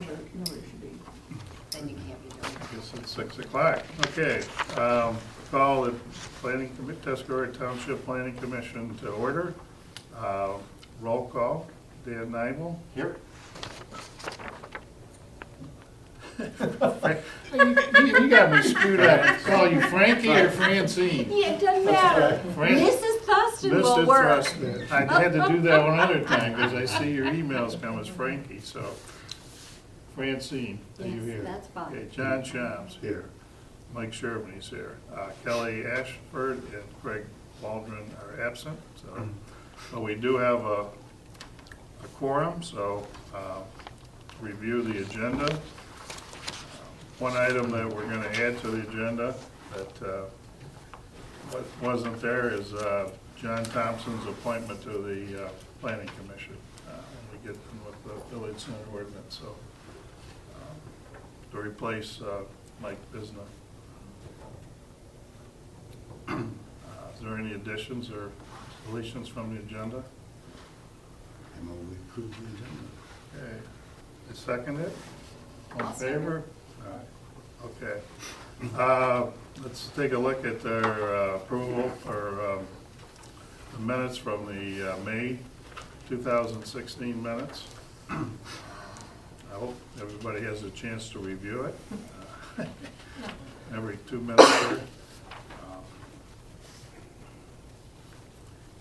Then you can't be doing I guess it's 6 o'clock. Okay, call the Tuscarora Township Planning Commission to order. Roll call, Dan Nibel. Here. You got me screwed up. Call you Frankie or Francine? Yeah, it doesn't matter. Fran- Mrs. Thuston will Mr. work. Thruston. I had to do that one other time because I see your emails come as Frankie, so. Francine, are you Yes, here? that's fine. Okay, John Shams here. Mike Cherveny's here. Kelly Ashford and Craig Waldron are absent, so. But we do have a quorum, so review the agenda. One item that we're going to add to the agenda that wasn't there is John Thompson's appointment to the Planning Commission when we get in with the Village Center ordinance. So to replace Mike Bisna. Is there any additions or deletions from the agenda? I move we approve the agenda. Okay, I second it. All in I'll second. favor? All right. Okay. Let's take a look at our approval for the minutes from the May 2016 minutes. I hope everybody has a chance to review it. Every 2 minutes here.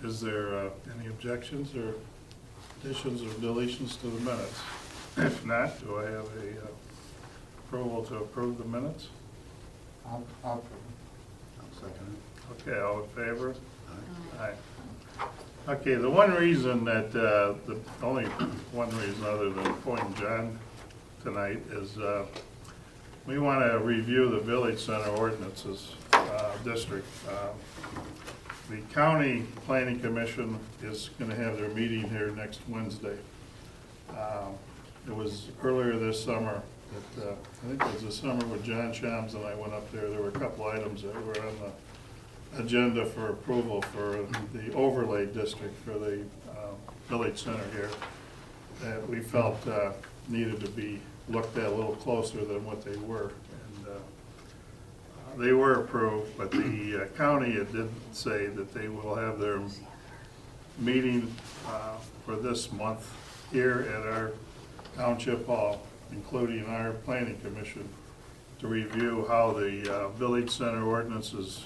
Is there any objections or additions or deletions to the minutes? If not, do I have a approval to approve the minutes? I'll second it. Okay, all in favor? Aye. Aye. Okay, the one reason that, the only one reason other than appointing John tonight is we want to review the Village Center ordinances district. The County Planning Commission is going to have their meeting here next Wednesday. It was earlier this summer that, I think it was the summer when John Shams and I went up there. There were a couple items that were on the agenda for approval for the overlay district for the Village Center here that we felt needed to be looked at a little closer than what they were. And they were approved, but the county did say that they will have their meeting for this month here at our Township Hall, including our Planning Commission, to review how the Village Center ordinances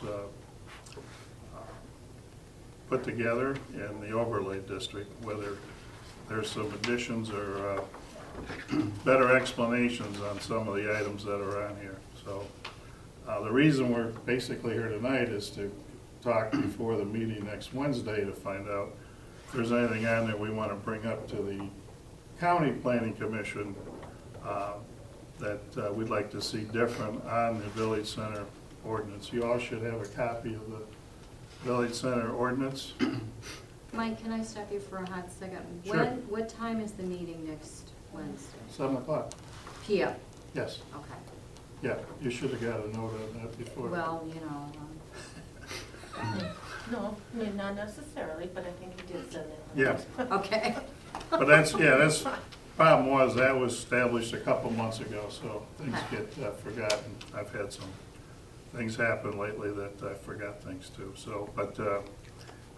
put together in the overlay district, whether there's some additions or better explanations on some of the items that are on here. So the reason we're basically here tonight is to talk before the meeting next Wednesday to find out if there's anything on there we want to bring up to the County Planning Commission that we'd like to see different on the Village Center ordinance. You all should have a copy of the Village Center ordinance. Mike, can I stop you for a hot second? Sure. What time is the meeting next Wednesday? 7 o'clock. PM, Yes. okay. Yeah, you should have got a note on that before. Well, you know, No, I mean, not necessarily, but I think you did send it. Yeah. okay. But that's problem was that was established a couple months ago, so things get forgotten. I've had some things happen lately that I forgot things too. So, but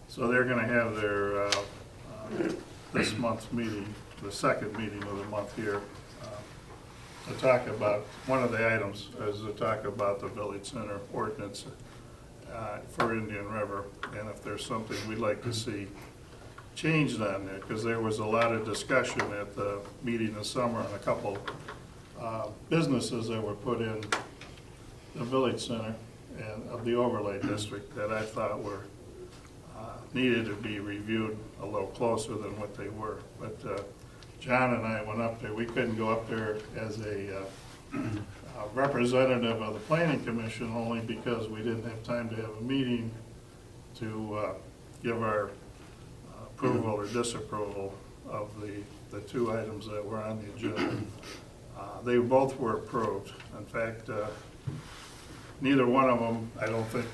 so they're going to have their this month's meeting, the second meeting of the month here, to talk about one of the items is to talk about the Village Center ordinance for Indian River, and if there's something we'd like to see changed on there, because there was a lot of discussion at the meeting this summer on a couple businesses that were put in the Village Center and of the overlay district that I thought were needed to be reviewed a little closer than what they were. But John and I went up there. We couldn't go up there as a representative of the Planning Commission only because we didn't have time to have a meeting to give our approval or disapproval of the two items that were on the agenda. They both were approved. In fact, neither one of them, I don't think,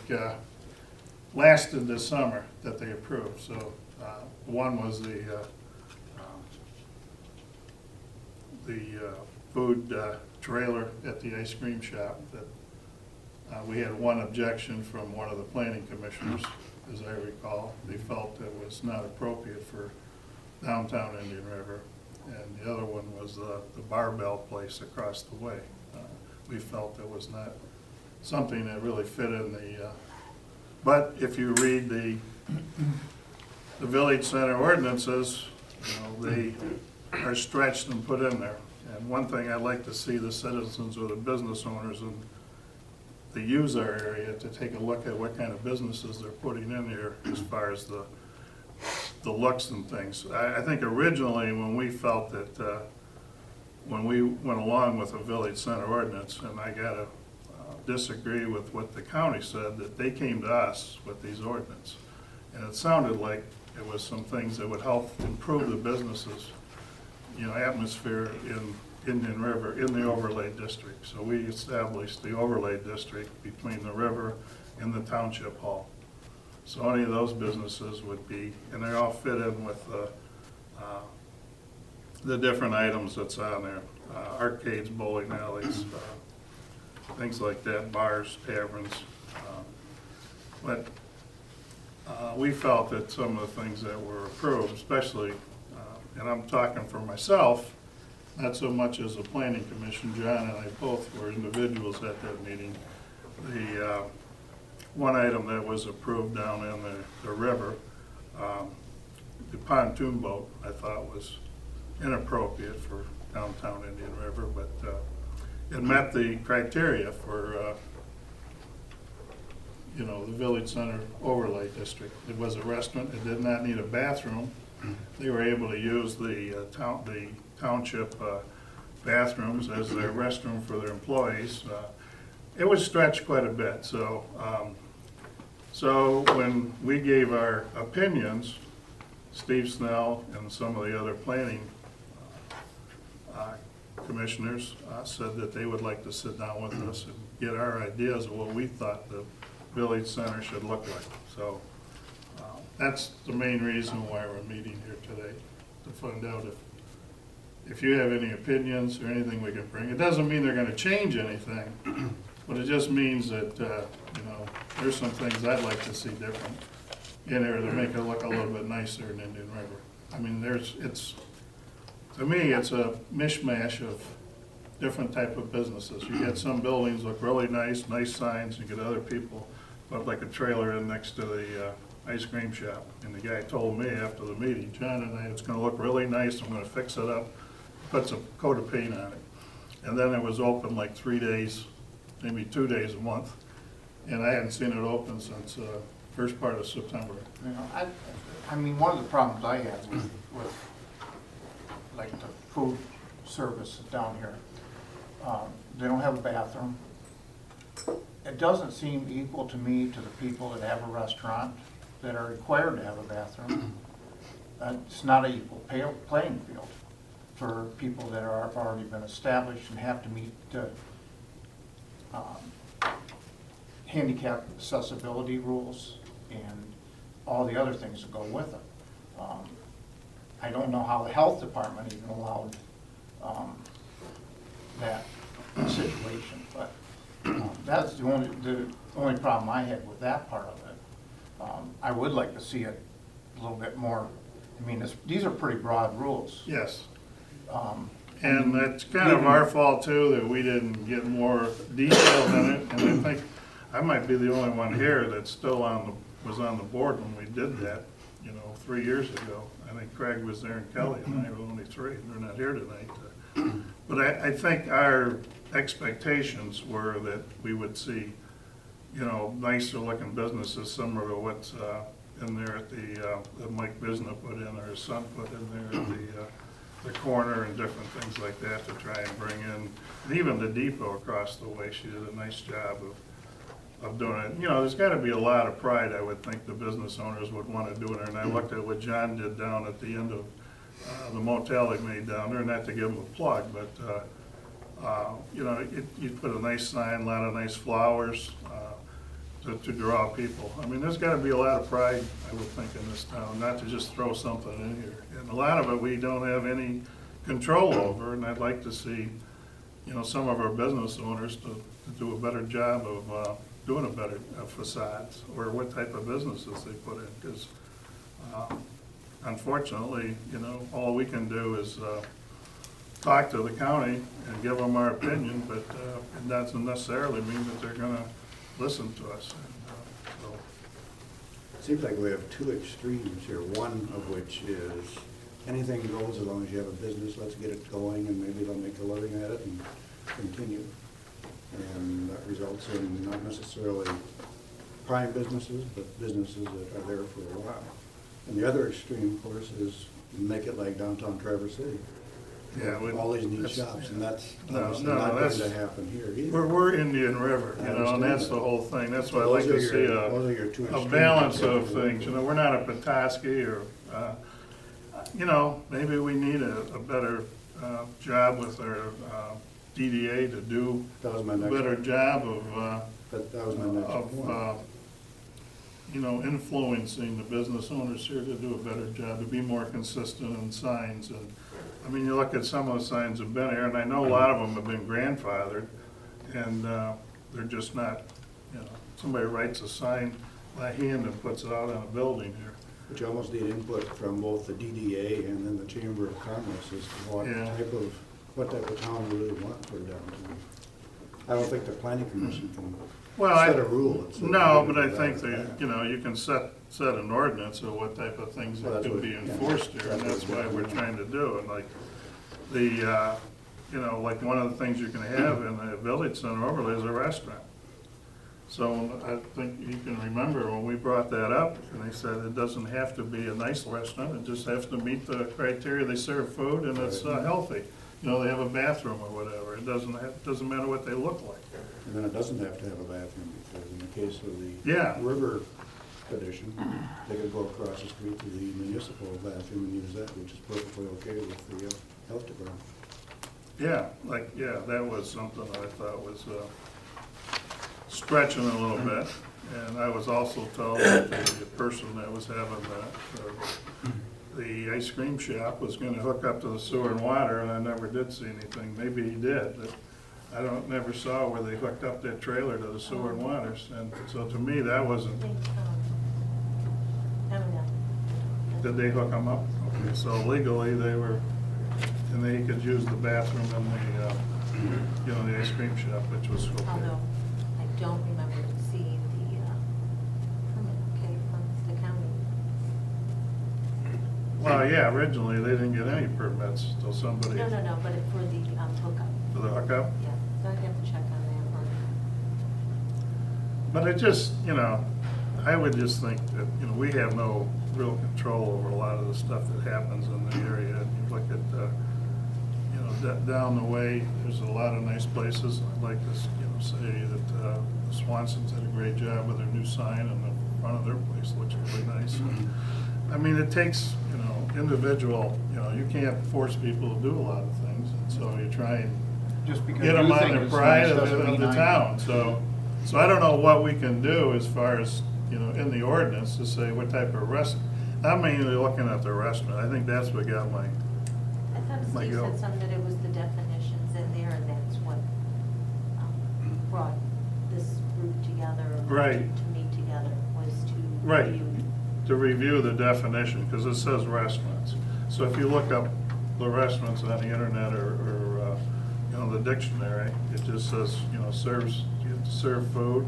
lasted this summer that they approved. So one was the food trailer at the ice cream shop that we had one objection from one of the planning commissioners, as I recall. They felt it was not appropriate for downtown Indian River. And the other one was the barbell place across the way. We felt it was not something that really fit in the, but if you read the village center ordinances, they are stretched and put in there. And one thing I'd like to see the citizens or the business owners and the use our area to take a look at what kind of businesses they're putting in here as far as the looks and things. I think originally when we felt that, when we went along with the village center ordinance, and I gotta disagree with what the county said, that they came to us with these ordinance. And it sounded like it was some things that would help improve the businesses, atmosphere in Indian River, in the overlay district. So we established the overlay district between the river and the township hall. So any of those businesses would be, and they all fit in with the different items that's on there. Arcades, bowling alleys, things like that, bars, taverns. But we felt that some of the things that were approved, especially, and I'm talking for myself, not so much as a planning commission, John and I both were individuals at that meeting. The one item that was approved down in the river, the pontoon boat, I thought was inappropriate for downtown Indian River, but it met the criteria for the village center overlay district. It was a restaurant, it did not need a bathroom. They were able to use the township bathrooms as their restroom for their employees. It was stretched quite a bit, so when we gave our opinions, Steve Snell and some of the other planning commissioners said that they would like to sit down with us and get our ideas of what we thought the village center should look like. So that's the main reason why we're meeting here today, to find out if you have any opinions or anything we can bring. It doesn't mean they're gonna change anything, but it just means that, there's some things I'd like to see different in there to make it look a little bit nicer in Indian River. I mean, to me, it's a mishmash of different type of businesses. You get some buildings look really nice signs, you get other people put like a trailer in next to the ice cream shop. And the guy told me after the meeting, John and I, it's gonna look really nice, I'm gonna fix it up, put some coat of paint on it. And then it was open like 3 days, maybe 2 days a month. And I hadn't seen it open since first part of September. I mean, one of the problems I have with like the food service down here, they don't have a bathroom. It doesn't seem equal to me to the people that have a restaurant that are required to have a bathroom. It's not an equal playing field for people that have already been established and have to meet handicap accessibility rules and all the other things that go with it. I don't know how the health department even allowed that situation, but that's the only problem I had with that part of it. I would like to see it a little bit more. I mean, these are pretty broad rules. Yes. And that's kind of our fault too, that we didn't get more detail in it. And I think I might be the only one here that's still was on the board when we did that, 3 years ago. I think Craig was there and Kelly and I were only 3. They're not here tonight. But I think our expectations were that we would see, nicer looking businesses similar to what's in there at that Mike Bisna put in, or his son put in there at the corner, and different things like that to try and bring in. And even the depot across the way, she did a nice job of doing it. There's got to be a lot of pride, I would think, the business owners would want to do it. And I looked at what John did down at the end of the motel he made down there, not to give him a plug, but you put a nice sign, a lot of nice flowers to draw people. I mean, there's got to be a lot of pride, I would think, in this town, not to just throw something in here. And a lot of it we don't have any control over, and I'd like to see you know, some of our business owners to do a better job of doing a better facades, or what type of businesses they put in, because unfortunately, you know, all we can do is talk to the county and give them our opinion, but it doesn't necessarily mean that they're gonna listen to us. And, so, Seems like we have two extremes here, one of which is anything goes as long as you have a business, let's get it going, and maybe they'll make a living at it and continue. And that results in not necessarily prime businesses, but businesses that are there for a while. And the other extreme, of course, is make it like downtown Traverse City. Yeah, All these neat that's- shops, and that's No, obviously no, not going that's- to happen here either. We're Indian River, I you know, and understand that's that. the whole thing. That's why I Those like are to see those are your two a extremes. balance of things. You know, we're not a Petoskey or, you know, maybe we need a better job with our DDA to do That was my a next better one. job of, But that was my next one. you know, influencing the business owners here to do a better job, to be more consistent in signs. And, I mean, you look at some of the signs that have been here, and I know a lot of them have been grandfathered, and they're just not, you know, somebody writes a sign by hand and puts it out on a building here. But you almost need input from both the DDA and then the Chamber of Commerce as to Yeah. what type of town we really want for downtown. I don't think the planning commission can Well, set a rule. It's No, but I that think or that, that. you know, you can set an ordinance of what type of things Well, that that's can what- be yeah, enforced here, and that's that's what why we're we're trying to do. And like, the, you know, like one of the things you can have in the village center overlay is a restaurant. So I think you can remember when we brought that up, and they said it doesn't have to be a nice restaurant, it just has to meet the criteria. They serve food and it's healthy. You know, they have a bathroom or whatever. It doesn't matter what they look like. And then it doesn't have to have a bathroom, because in the case of the Yeah. river edition, they could go across the street to the municipal bathroom and use that, which is perfectly okay with the health department. Yeah, that was something that I thought was stretching a little bit. And I was also told that the person that was having the ice cream shop was gonna hook up to the sewer and water, and I never did see anything. Maybe he did, but I never saw where they hooked up that trailer to the sewer and waters. And so to me, that wasn't, I don't know. did they hook them up? Okay, so legally, they were, and they could use the bathroom in the, you know, the ice cream shop, which was okay. Although I don't remember seeing the permit, okay, from the county. Well, yeah, originally, they didn't get any permits till somebody, No, but for the hookup, for the hookup. yeah, so I'd have to check on that one. But it just, you know, I would just think that, you know, we have no real control over a lot of the stuff that happens in the area. And you look at, you know, down the way, there's a lot of nice places. I'd like to, you know, say that the Swansons did a great job with their new sign, and the front of their place looks really nice. I mean, it takes, you know, individual, you know, you can't force people to do a lot of things, and so you try and Just because get them you on think the it's pride nice of doesn't mean the I- town. So I don't know what we can do as far as, you know, in the ordinance to say what type of restaurant. I'm mainly looking at the restaurant. I think that's what got my, I thought My Steve go. said something that it was the definitions in there, and that's what brought this group together, or Right. to meet together, was to Right. review. to review the definition, because it says restaurants. So if you look up the restaurants on the internet or you know, the dictionary, it just says, you know, you have to serve food.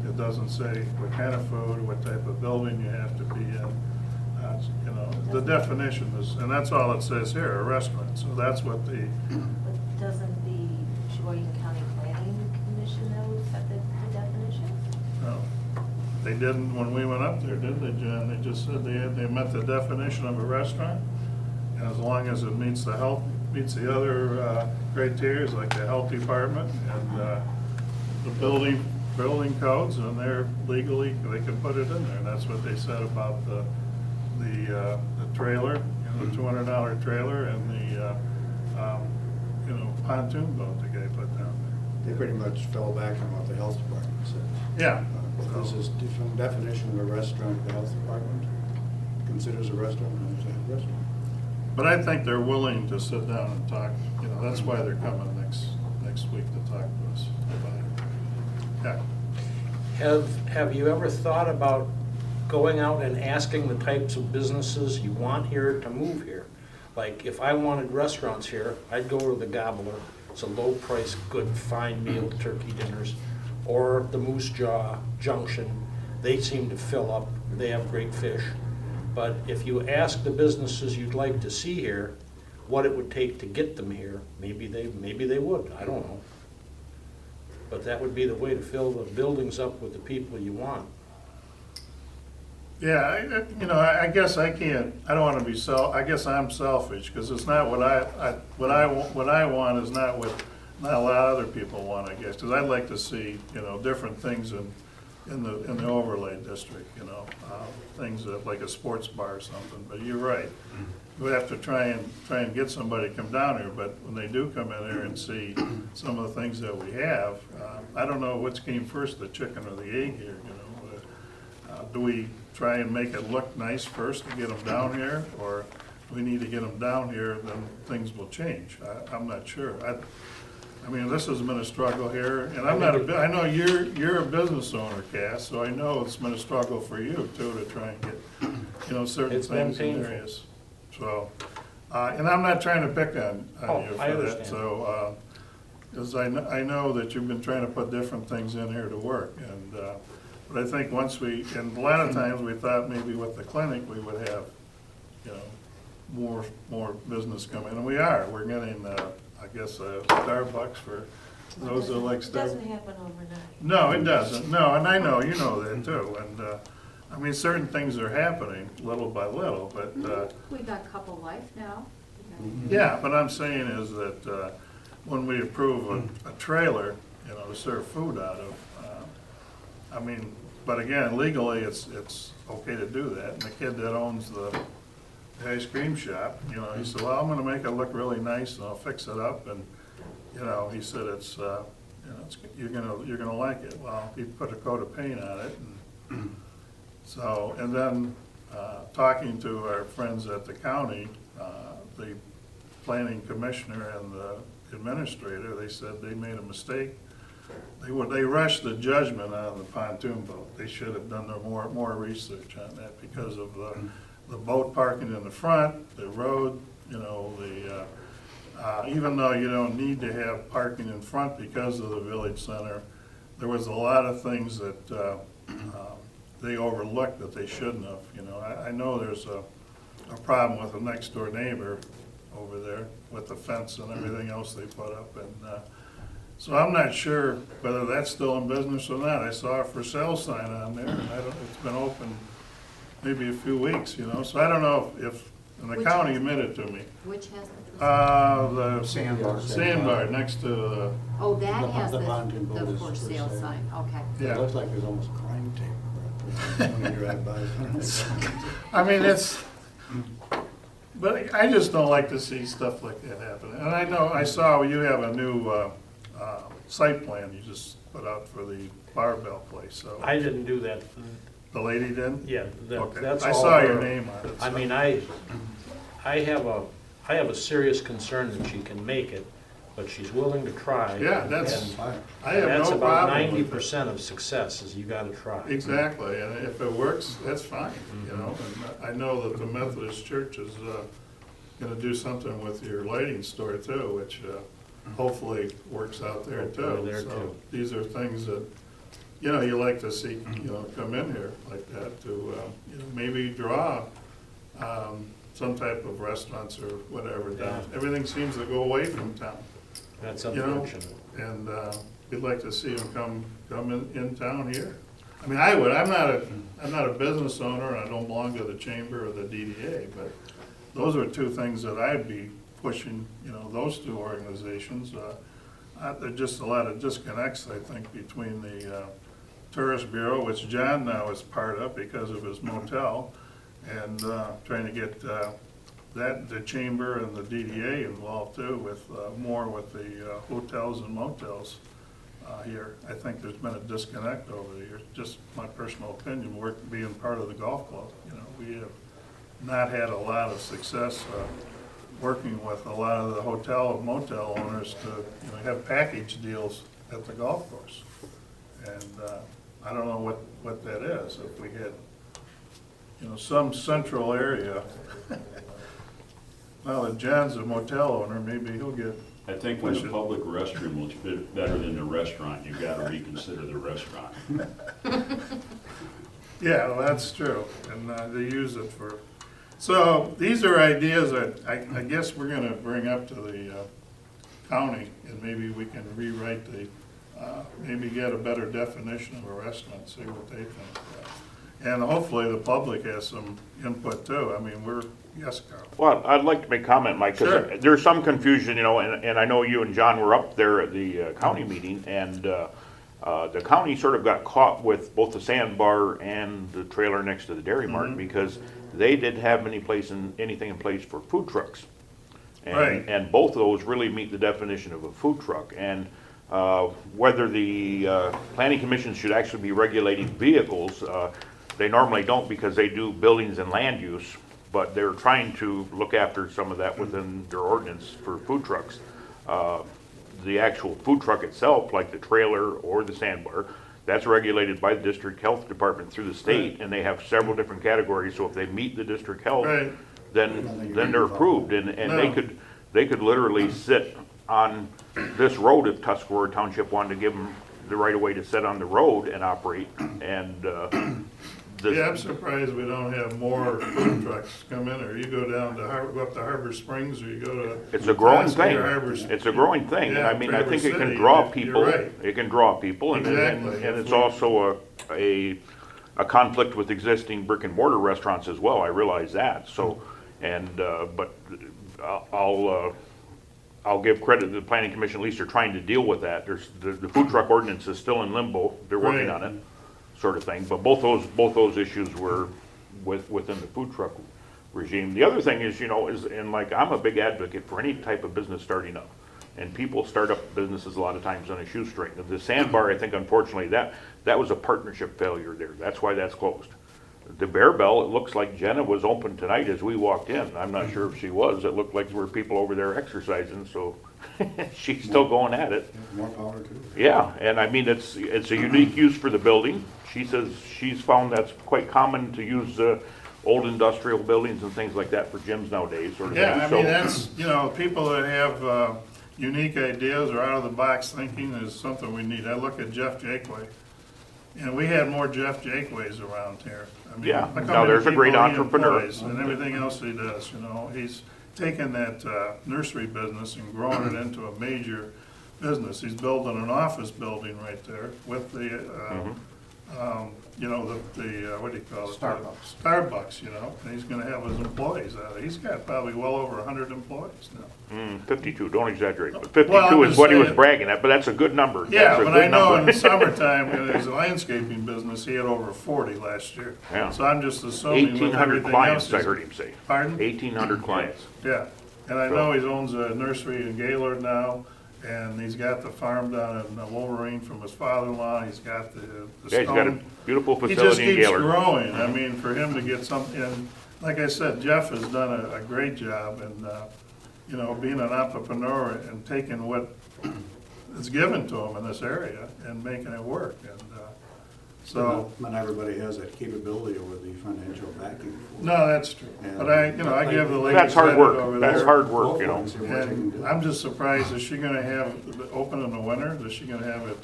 It doesn't say what kind of food, what type of building you have to be in. You know, the definition is, and that's all it says here, a restaurant. So that's what the, But doesn't the Cheboygan County Planning Commission though set the definitions? no, they didn't when we went up there, did they, John? They just said they met the definition of a restaurant. And as long as it meets the other criteria, like the health department and the building codes, and they're legally, they can put it in there. And that's what they said about the trailer, you know, the $200 trailer and the, you know, pontoon boat the guy put down They pretty much fell back on what the health department said. there. Yeah. If this is different definition of a restaurant, the health department considers a restaurant, and it's a restaurant. But I think they're willing to sit down and talk, you know, that's why they're coming next next week to talk to us about it. Yeah. Have you ever thought about going out and asking the types of businesses you want here to move here? Like, if I wanted restaurants here, I'd go to the Gobbler. It's a low-price, good, fine meal, turkey dinners. Or the Moose Jaw Junction. They seem to fill up. They have great fish. But if you ask the businesses you'd like to see here, what it would take to get them here, maybe they would, I don't know. But that would be the way to fill the buildings up with the people you want. Yeah, I guess I can't, I don't want to be I guess I'm selfish, because it's not what I want is not what not a lot of other people want, I guess, because I'd like to see, different things in the overlay district, things like a sports bar or something, but you're right. We have to try and get somebody to come down here, but when they do come in here and see some of the things that we have, I don't know which came first, the chicken or the egg here, do we try and make it look nice first to get them down here, or we need to get them down here, then things will change? I'm not sure. I mean, this has been a struggle here, and I know you're a business owner, Cass, so I know it's been a struggle for you too to try and get, certain It's been things in painful. areas. So, and I'm not trying to pick on Oh, you I for that, understand. so, because I know that you've been trying to put different things in here to work, and, but I think and a lot of times we thought maybe with the clinic, we would have, more business come in, and we are. We're getting, I guess, Starbucks for those that like It Starbucks. doesn't happen overnight. No, it doesn't. No, and I know, you know that too. And, I mean, certain things are happening little by little, but, We got Couple Life now. yeah, but I'm saying is that, when we approve a trailer, to serve food out of, I mean, but again, legally, it's okay to do that. And the kid that owns the ice cream shop, he said, well, I'm gonna make it look really nice and I'll fix it up. And, he said, you're gonna like it. Well, he put a coat of paint on it. And so, and then, talking to our friends at the county, the planning commissioner and the administrator, they said they made a mistake. They rushed the judgment on the pontoon boat. They should have done more research on that because of the boat parking in the front, the road, even though you don't need to have parking in front because of the village center, there was a lot of things that they overlooked that they shouldn't have. I know there's a problem with the next door neighbor over there with the fence and everything else they put up, and so I'm not sure whether that's still in business or not. I saw a for sale sign on there, and it's been open maybe a few weeks, so I don't know if and the Which county has- admitted to me. Which has the, The Sandbar. sandbar next to the, oh, that the- has the pontoon boat the is for for sale sale. sign, okay. Yeah. It looks like there's almost crime tape when you drive by. I mean, but I just don't like to see stuff like that happen. And I saw you have a new site plan you just put out for the barbell place, so. I didn't do that. The lady did? Yeah, Okay. that's all. I saw your her. name on it. I so. mean, I have a serious concern that she can make it, but she's willing to try. Yeah, that's, And I have that's no about problem with it. 90% of success is you gotta try. Exactly, and if it works, that's fine, And I know that the Methodist Church is gonna do something with your lighting store too, which hopefully works out there Hopefully too. there So too. these are things that, you like to see, come in here like that to, maybe draw some type of restaurants or whatever down. Yeah. Everything seems to go away from town. That's know, unfortunate. And we'd like to see them come in town here. I mean, I would, I'm not a business owner, and I don't belong to the chamber or the DDA, but those are two things that I'd be pushing, those two organizations. There's just a lot of disconnects, I think, between the Tourist Bureau, which John now is part of because of his motel, and trying to get the chamber and the DDA involved too, with more with the hotels and motels here. I think there's been a disconnect over the years, just my personal opinion, being part of the golf club. We have not had a lot of success working with a lot of the hotel and motel owners to, have package deals at the golf course. And I don't know what that is. If we had, some central area. Well, if John's a motel owner, maybe he'll get. I think when the public restroom looks better than the restaurant, you've got to reconsider the restaurant. Yeah, well, that's true, and they use it for, so these are ideas that I guess we're gonna bring up to the county, and maybe we can rewrite the, maybe get a better definition of a restaurant, see what they think. And hopefully the public has some input too. I mean, yes, Carl. Well, I'd like to make a comment, Mike, Sure. because there's some confusion, and I know you and John were up there at the county meeting, and the county sort of got caught with both the sandbar and the trailer next to the Dairy Mart, because they didn't have anything in place for food trucks. Right. And both of those really meet the definition of a food truck. And whether the planning commission should actually be regulating vehicles, they normally don't, because they do buildings and land use, but they're trying to look after some of that within their ordinance for food trucks. The actual food truck itself, like the trailer or the sandbar, that's regulated by the district health department through the state, and they have several different categories. So if they meet the district health, Right. then they're approved, and No. they could literally sit on this road if Tuscarora Township wanted to give them the right of way to sit on the road and operate. And Yeah, I'm surprised we don't have more food trucks come in, or you go down to go up to Harbor Springs, or you go to. it's a growing Pulaski thing. or Harbor- It's a growing thing. Yeah, I mean, I think it Traverse can City, draw you're people. right. It can draw people, and Exactly. it's also a conflict with existing brick and mortar restaurants as well. I realize that. So, and but I'll give credit to the planning commission. At least they're trying to deal with that. There's the food truck ordinance is still in limbo. They're working Right. on it, sort of thing. But both those issues were within the food truck regime. The other thing is, and like, I'm a big advocate for any type of business starting up. And people start up businesses a lot of times on a shoestring. The sandbar, I think, unfortunately, that was a partnership failure there. That's why that's closed. The Bear Bell, it looks like Jenna was open tonight as we walked in. I'm not sure if she was. It looked like there were people over there exercising, so she's still going at it. More power to it. Yeah, and I mean, it's a unique use for the building. She says she's found that's quite common to use old industrial buildings and things like that for gyms nowadays, sort of Yeah, thing. I So- mean, that's, people that have unique ideas or out-of-the-box thinking is something we need. I look at Jeff Jakeway, and we had more Jeff Jakeways around here. I mean, Yeah. look how Now, many there's a great people he entrepreneur. employs and everything else he does, He's taken that nursery business and grown it into a major business. He's building an office building right there with the, what do you call it? Starbucks. Starbucks, and he's gonna have his employees out. He's got probably well over 100 employees now. 52, don't exaggerate, but Well, 52 I'm is what he was just saying. bragging at, but that's a good number. Yeah, That's a but good I know in number. the summertime, in his landscaping business, he had over 40 last year. Yeah. So I'm just assuming with 1,800 everything clients, else. I he's- heard him say. Pardon? 1,800 clients. Yeah, and I know he owns a nursery in Gaylord now, and he's got the farm down in Wolverine from his father-in-law. He's got the Yeah, he's got a stone. beautiful He just facility in keeps Gaylord. growing. I mean, for him to get something, and like I said, Jeff has done a great job and, being an entrepreneur and taking what is given to him in this area and making it work. And so, Not everybody has that capability or the financial backing for it. no, that's true. But I give the lady That's hard credit over work. there. That's hard work, And I'm just surprised, is she gonna have it open in the winter? Is she gonna have it,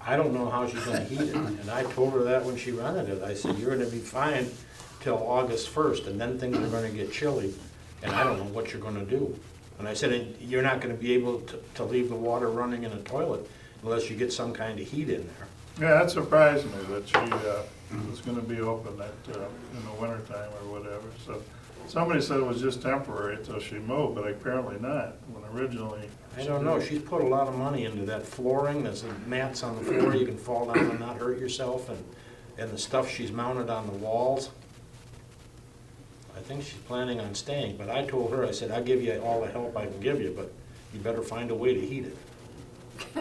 I don't know how she's gonna heat it, and I told her that when she rented it. I said, you're gonna be fine till August 1st, and then things are gonna get chilly, and I don't know what you're gonna do. And I said, and you're not gonna be able to leave the water running in a toilet unless you get some kind of heat in there. yeah, that surprised me that she was gonna be open in the wintertime or whatever. So somebody said it was just temporary until she moved, but apparently not, when originally. I don't know, she's put a lot of money into that flooring. There's mats on the floor, you can fall down and not hurt yourself, and the stuff she's mounted on the walls. I think she's planning on staying, but I told her, I said, I'll give you all the help I can give you, but you better find a way to heat it.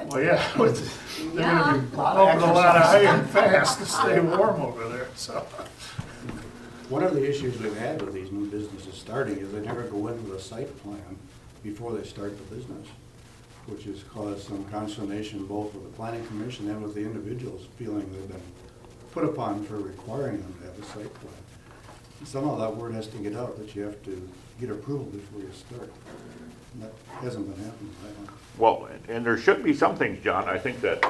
Well, yeah, they're gonna be Lot of pumping a lot of exercise. iron fast to stay warm over there, so. One of the issues we've had with these new businesses starting is they never go in with a site plan before they start the business, which has caused some consternation both with the planning commission and with the individuals feeling they've been put upon for requiring them to have a site plan. Somehow that word has to get out that you have to get approval before you start. And that hasn't been happening, I don't. Well, and there should be some things, John, I think that,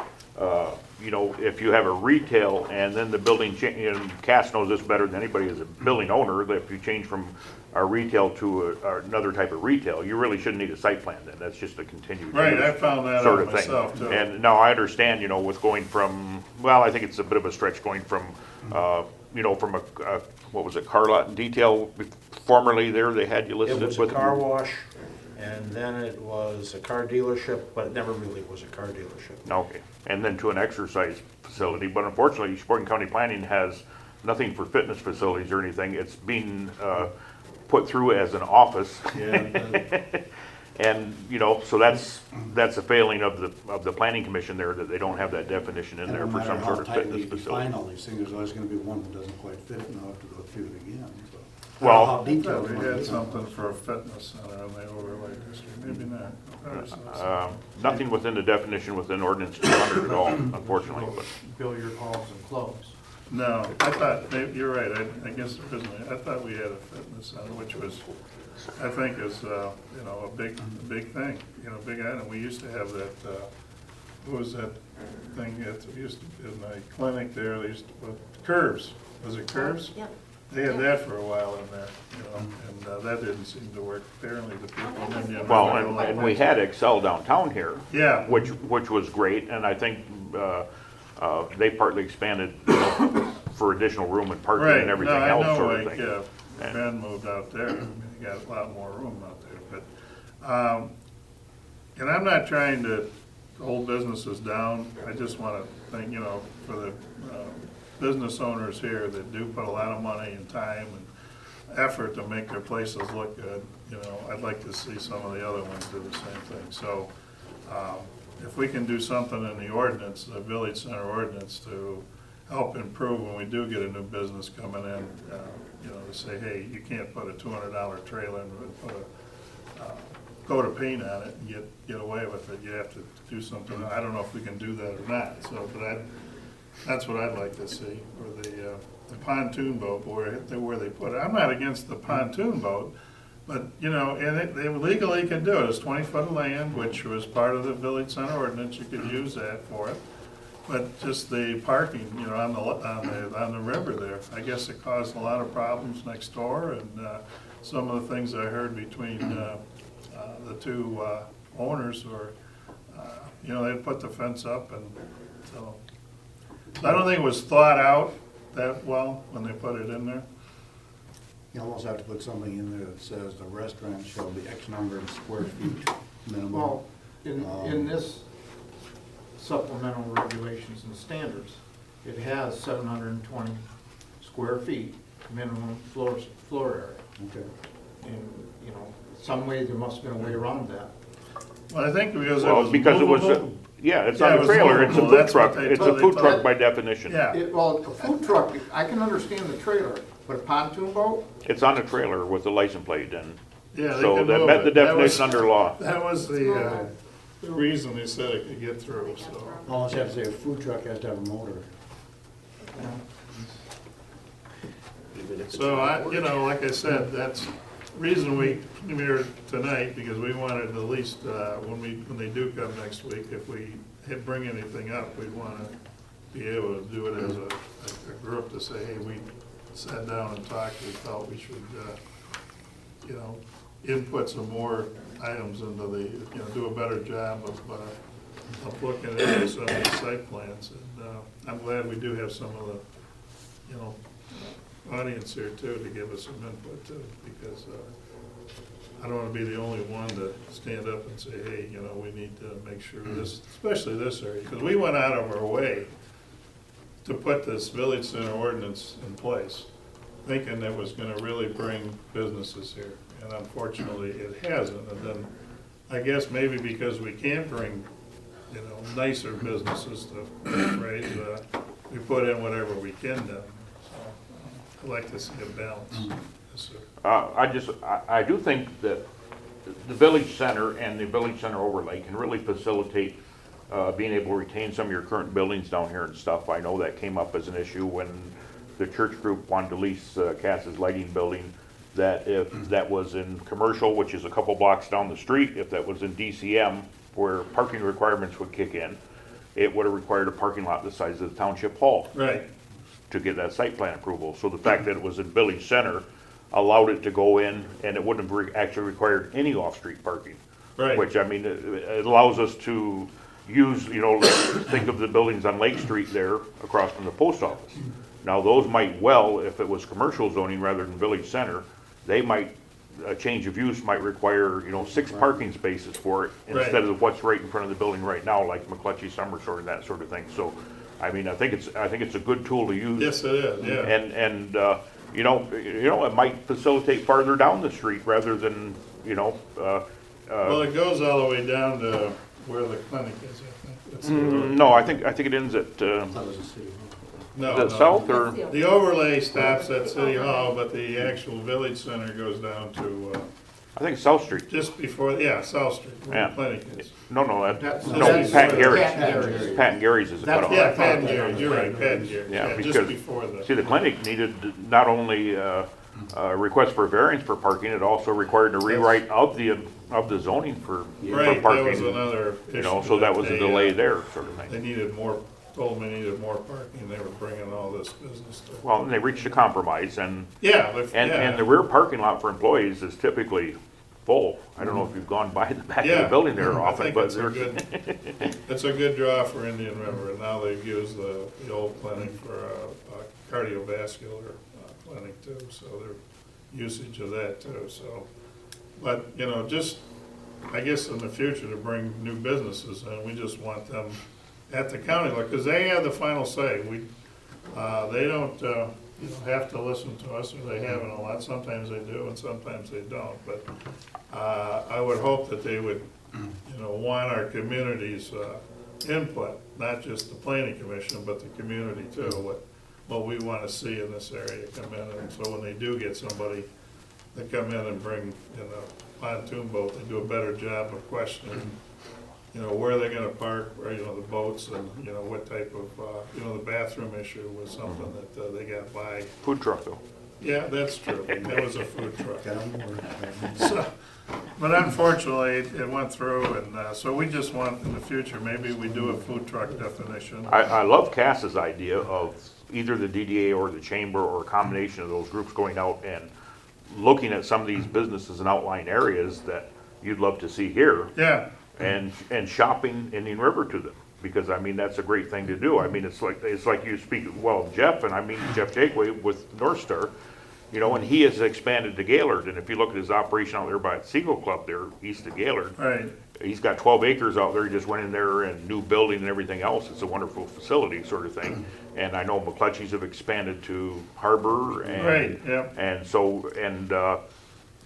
you know, if you have a retail and then the building change, and Cass knows this better than anybody as a building owner, that if you change from a retail to another type of retail, you really shouldn't need a site plan then, that's just a continued Right, use I found that sort out of thing. myself too. And now I understand, you know, with going from, well, I think it's a bit of a stretch going from, you know, from a, what was it, car lot and detail, formerly there, they had you listed It was with. a car wash, and then it was a car dealership, but it never really was a car dealership. Okay, and then to an exercise facility, but unfortunately, Cheboygan County Planning has nothing for fitness facilities or anything. It's being put through as an office. Yeah, And, you know, so that's a failing of the planning commission there, that they don't have that definition in and there no for matter some how sort of tightly fitness you define facility. all these things, there's always gonna be one that doesn't quite fit, and I'll have to go through it again, so. Well- I don't know how I detailed thought it we might had be. something for a fitness center in the overlay district, maybe not. Probably something. Nothing within the definition within ordinance 200 at all, unfortunately, but. Billiard halls and clubs. No, I thought, you're right, I guess originally, I thought we had a fitness center, which was, I think is, you know, a big thing, you know, big item. We used to have that, what was that thing that used to, in my clinic there, they used to put curves, was it curves? Yep. They had that for a while in there, you know, and that didn't seem to work. Apparently the people in Indiana. Well, and we had Excel downtown here. Yeah. Which was great, and I think, they partly expanded, you know, for additional room and parking Right, and no, everything I else know, sort of like, thing. Ben moved out there, I mean, he got a lot more room out there, but, and I'm not trying to hold businesses down, I just wanna think, you know, for the, business owners here that do put a lot of money and time and effort to make their places look good, you know, I'd like to see some of the other ones do the same thing, so, if we can do something in the ordinance, the village center ordinance, to help improve when we do get a new business coming in, you know, to say, hey, you can't put a $200 trailer and put a coat of paint on it and get away with it. You have to do something. I don't know if we can do that or not. So, but that's what I'd like to see. Or the pontoon boat, where they put it. I'm not against the pontoon boat, but you know, and they legally can do it. It's 20 foot of land, which was part of the village center ordinance. You could use that for it. But just the parking, you know, on the river there, I guess it caused a lot of problems next door, and some of the things I heard between the two owners were, you know, they'd put the fence up, and so I don't think it was thought out that well when they put it in there. You almost have to put something in there that says the restaurant shall be X number of square feet minimum. Well, in this supplemental regulations and standards, it has 720 square feet minimum floor area. Okay. And, you know, some way, there must have been a way around that. Well, I think because it Well, was because it was, movable. yeah, it's Yeah, on it the was trailer, it's a movable. food That's what truck, they it's a told- food they truck told- by definition. Yeah. Well, a food truck, I can understand the trailer, but a pontoon boat? It's on a trailer with the license plate, and Yeah, they so could that move met the it. That was- definition under law. That was the reason they said it could get through, so. Almost have to say a food truck has to have a motor. So you know, like I said, that's reason we came here tonight, because we wanted at least, when they do come next week, if we bring anything up, we'd wanna be able to do it as a group to say, hey, we sat down and talked, we felt we should, you know, input some more items into the, you know, do a better job of looking at some of these site plans. And I'm glad we do have some of the, you know, audience here too, to give us some input too, because I don't want to be the only one to stand up and say, hey, you know, we need to make sure this, especially this area, because we went out of our way to put this village center ordinance in place, thinking that was going to really bring businesses here, and unfortunately it hasn't. And then I guess maybe because we can't bring, you know, nicer businesses to, right, we put in whatever we can do. So I'd like to see a balance. Yes, sir. I do think that the village center and the village center overlay can really facilitate being able to retain some of your current buildings down here and stuff. I know that came up as an issue when the church group wanted to lease Cass's lighting building, that if that was in commercial, which is a couple blocks down the street, if that was in DCM, where parking requirements would kick in, it would have required a parking lot the size of the township hall Right, to get that site plan approval. So the fact that it was in village center allowed it to go in, and it wouldn't have actually required any off-street parking. right. Which, I mean, it allows us to use, think of the buildings on Lake Street there across from the post office. Now, those might well, if it was commercial zoning rather than village center, they might, a change of use might require, 6 parking spaces for it Right. instead of what's right in front of the building right now, like McClutchy Summer Store and that sort of thing. So, I mean, I think it's a good tool to use. Yes, it is, yeah. And it might facilitate farther down the street rather than, Well, it goes all the way down to where the clinic is, I think. It's the road. no, I think it ends at, That was a city hall. No, the no. south or, That's The overlay stops at City Hall, but the actual village center goes down to, I think South Street. just before, South Street, where Yeah. the clinic is. No, That's- no, that's- Pat and Gary's. Pat and Gary's. Pat and Gary's is the That's- cutoff. Yeah, Pat and Gary, you're right, Pat and Gary, Yeah, yeah, just because- before See, the, the clinic needed not only a request for variance for parking, it also required a rewrite of the zoning for right, that was parking. another issue. So that was a they, delay there, sort of They thing. needed more, told me needed more parking, they were bringing all this business to. Well, and they reached a compromise, and Yeah, the rear parking lot for employees is typically full. I don't know if you've gone by the back of Yeah. the building there I often, think but it's a there's, good, it's a good draw for Indian River, and now they've used the old clinic for a cardiovascular clinic too, so their usage of that too, so. But, just, I guess in the future to bring new businesses in, we just want them at the county, because they have the final say. They don't, have to listen to us, or they haven't a lot, sometimes they do and sometimes they don't, but I would hope that they would, want our community's input, not just the planning commission, but the community too, what we want to see in this area come in, and so when they do get somebody that come in and bring, a pontoon boat, they do a better job of questioning, where they're gonna park, or, the boats, and, what type of, the bathroom issue was something that they got by. food truck though. Yeah, that's true, that was a food truck. Tell 'em we're- So, but unfortunately, it went through, and so we just want, in the future, maybe we do a food truck definition. I love Cass's idea of either the DDA or the chamber or a combination of those groups going out and looking at some of these businesses in outlying areas that you'd love to see here Yeah, and shopping Indian River to them. Because, I mean, that's a great thing to do. I mean, it's like you speak, well, Jeff, and I mean Jeff Jakeway with North Star, and he has expanded to Gaylord. And if you look at his operation out there by the Seagull Club there, east of Gaylord, right, he's got 12 acres out there. He just went in there and new building and everything else. It's a wonderful facility sort of thing. And I know McClutchy's have expanded to Harbor and. Right, yeah. And so,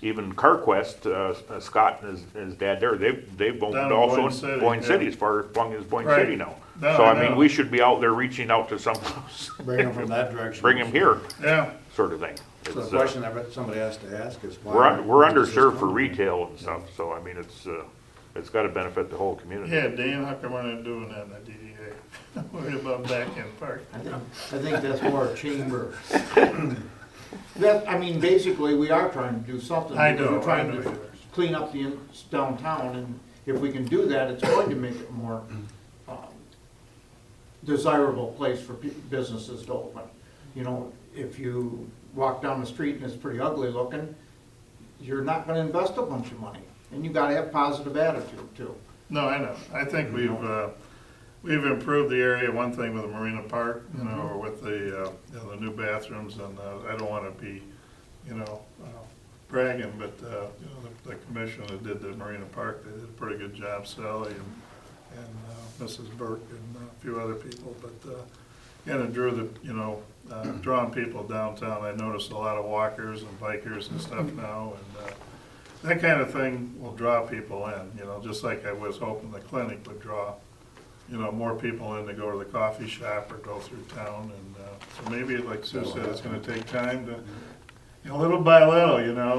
even CarQuest, Scott and his dad there, they've opened Down in also Boyne in City, Boyne yeah. City, as far flung as Boyne Right. City now. No, So, I I mean, know. we should be out there reaching out to some, Bring them from that direction. bring them here, yeah. sort of thing. So the It's, question I bet somebody has to ask is why? We're does this underserved for come? retail and stuff, so I mean, it's gotta benefit the whole community. Yeah, Dan, how come we're not doing that in the DDA? Worried about back-end parking. I think that's more a chamber. Basically, we are trying to do something. I know, We're trying I know to you are. clean up the downtown, and if we can do that, it's going to make it more desirable place for businesses to open. If you walk down the street and it's pretty ugly looking, you're not gonna invest a bunch of money, and you gotta have positive attitude too. No, I know. I think we've improved the area, one thing with the Marina Park, or with the new bathrooms, and I don't wanna be, bragging, but, the commission that did the Marina Park, they did a pretty good job, Sally and Mrs. Burke and a few other people, but, and it drew drawing people downtown. I noticed a lot of walkers and bikers and stuff now, and, that kind of thing will draw people in, just like I was hoping the clinic would draw more people in to go to the coffee shop or go through town, and, so maybe, like Sue said, it's gonna take time to, little by little,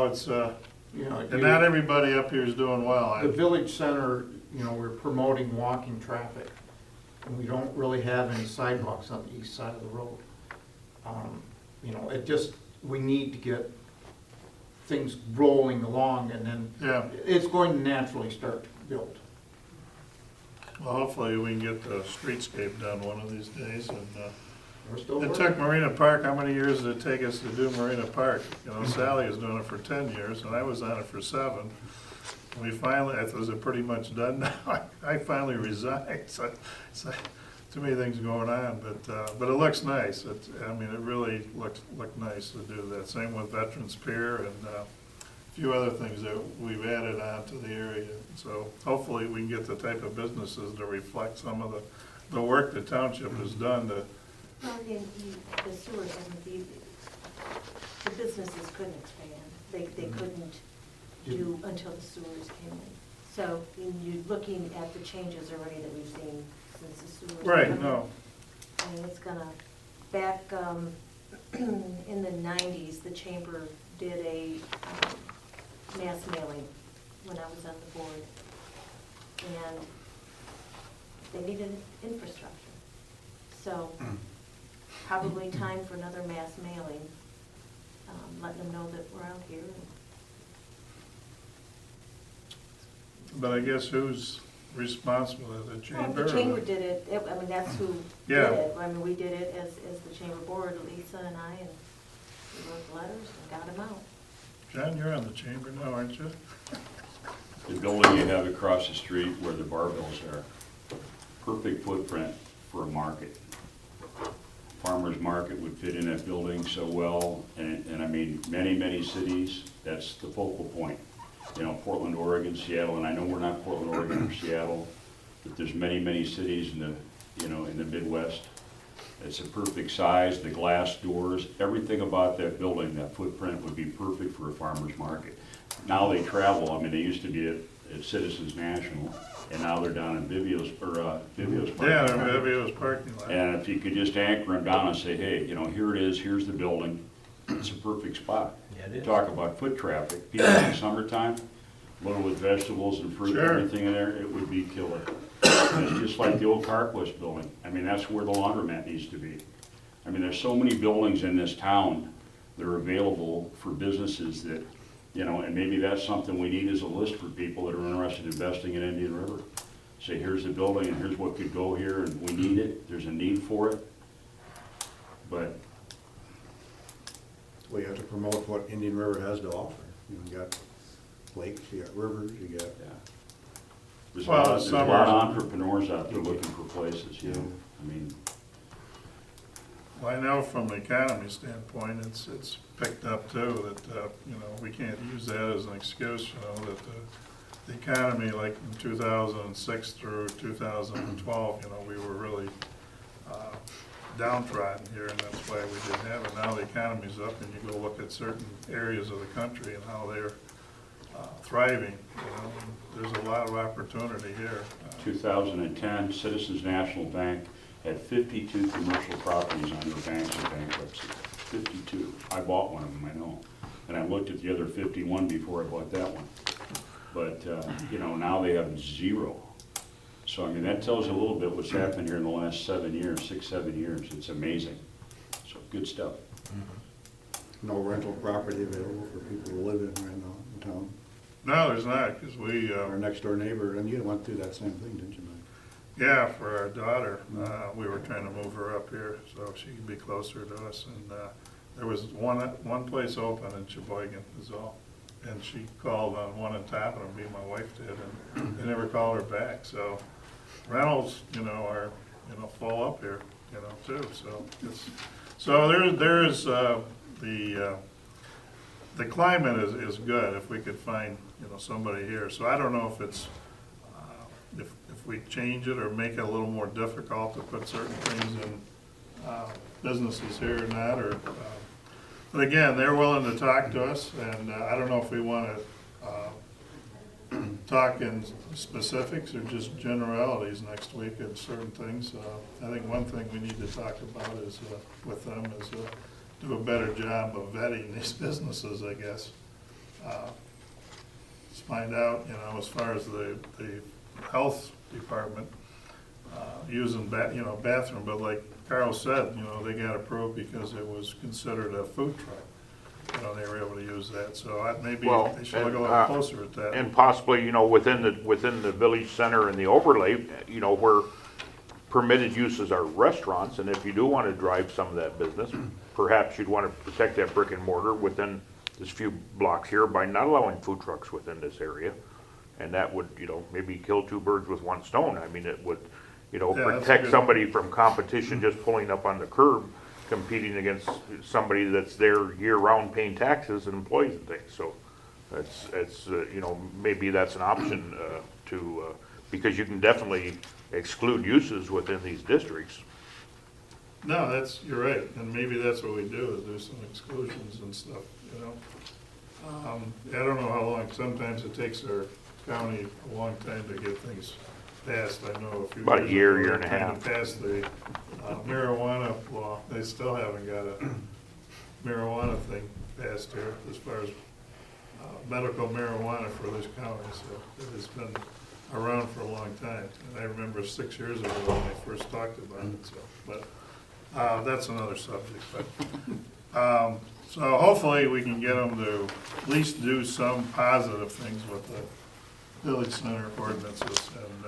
it's, and not everybody up here is doing well. The village center, we're promoting walking traffic, and we don't really have any sidewalks on the east side of the road. We need to get things rolling along, and then Yeah, it's going to naturally start to build. well, hopefully we can get the streetscape done one of these days, and, We're still it working. took Marina Park, how many years did it take us to do Marina Park? Sally was doing it for 10 years, and I was on it for 7. We finally, it was pretty much done now. I finally resigned, so too many things going on, but it looks nice. It really looked nice to do that. Same with Veterans Pier and a few other things that we've added on to the area. So hopefully we can get the type of businesses to reflect some of the work the township has done to. Well, the sewers, the businesses couldn't expand. They couldn't do until the sewers came in. So you're looking at the changes already that we've seen since the sewers. Right, came in. no. It's gonna, back in the 90s, the chamber did a mass mailing when I was on the board. And they needed infrastructure. So probably time for another mass mailing, letting them know that we're out here. But I guess who's responsible? The Well, chamber? the or chamber did it, that's who did Yeah. it. We did it as the chamber board, Lisa and I, and we wrote the letters and got them out. John, you're on the chamber now, aren't you? The building you have across the street where the barbells are, perfect footprint for a market. Farmer's market would fit in that building so well, and many cities, that's the focal point. Portland, Oregon, Seattle, and I know we're not Portland, Oregon, or Seattle, but there's many cities in the Midwest. It's a perfect size, the glass doors, everything about that building, that footprint would be perfect for a farmer's market. Now they travel, they used to be at Citizens National, and now they're down in Vivio's parking Yeah, lot. Vivio's parking lot. And if you could just anchor them down and say, hey, here it is, here's the building, it's a perfect spot. Yeah, it is. Talk about foot traffic, people in the summertime, little with vegetables and fruit and Sure. everything in there, it would be killer. It's just like the old Carquest building, that's where the laundromat needs to be. There's so many buildings in this town that are available for businesses that, and maybe that's something we need as a list for people that are interested in investing in Indian River. Say, here's the building and here's what could go here, and we need it, there's a need for it. But Well, you have to promote what Indian River has to offer. You got lakes, you got rivers, you got, yeah. There's Well, a lot some of are- entrepreneurs out there looking for places, Well, I know from the economy standpoint, it's picked up too, that, we can't use that as an excuse, that the economy, like in 2006 through 2012, we were really downtrodden here, and that's why we didn't have it. Now the economy's up, and you go look at certain areas of the country and how they're thriving, and there's a lot of opportunity here. 2010, Citizens National Bank had 52 commercial properties on their banks in bankruptcy. 52. I bought one of them, I know. And I looked at the other 51 before I bought that one. But, now they have 0. So, that tells you a little bit what's happened here in the last 7 years, 6, 7 years. It's amazing. So, good stuff. no rental property available for people to live in right now in town. No, there's not, because we, Our next door neighbor, and you went through that same thing, didn't you, Mike? yeah, for our daughter, we were trying to move her up here so she could be closer to us, and there was one place open in Cheboygan is all, and she called on one in Tappan, me and my wife did, and they never called her back, so rentals, are, full up here, too, so there's the climate is good if we could find, somebody here, so I don't know if it's if we change it or make it a little more difficult to put certain things in businesses here or not, or, but again, they're willing to talk to us, and I don't know if we want to talk in specifics or just generalities next week of certain things. I think one thing we need to talk about is, with them is, do a better job of vetting these businesses, I guess. Let's find out, as far as the health department, using bathroom, but like Carl said, they got approved because it was considered a food truck. They were able to use that, so maybe Well, they should look a and, little closer at that. And possibly, within the village center and the overlay, where permitted uses are restaurants, and if you do want to drive some of that business, perhaps you'd want to protect that brick and mortar within this few blocks here by not allowing food trucks within this area. And that would, maybe kill two birds with one stone. I mean, it would, that's a protect good- somebody from competition just pulling up on the curb, competing against somebody that's there year-round paying taxes and employees and things. So it's maybe that's an option because you can definitely exclude uses within these districts. No, you're right, and maybe that's what we do, is do some exclusions and stuff, I don't know how long, sometimes it takes our county a long time to get things passed. I know a few About a years year, ago, year and a they half. passed the marijuana law. They still haven't got a marijuana thing passed here as far as medical marijuana for this county, so it has been around for a long time. And I remember 6 years ago when they first talked about it, so, but that's another subject. But so hopefully we can get them to at least do some positive things with the village center ordinances. And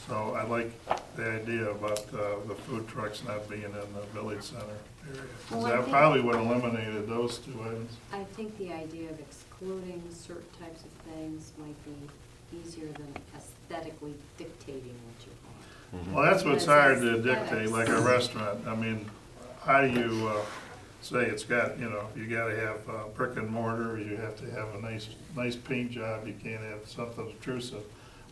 so I like the idea about the food trucks not being in the village center area. 'Cause Well, I that think- probably would have eliminated those two items. I think the idea of excluding certain types of things might be easier than aesthetically dictating what you want. Well, that's what's Because hard to aesthetics- dictate, like a restaurant. I mean, how do you say it's got, you gotta have brick and mortar, you have to have a nice paint job, you can't have something obtrusive.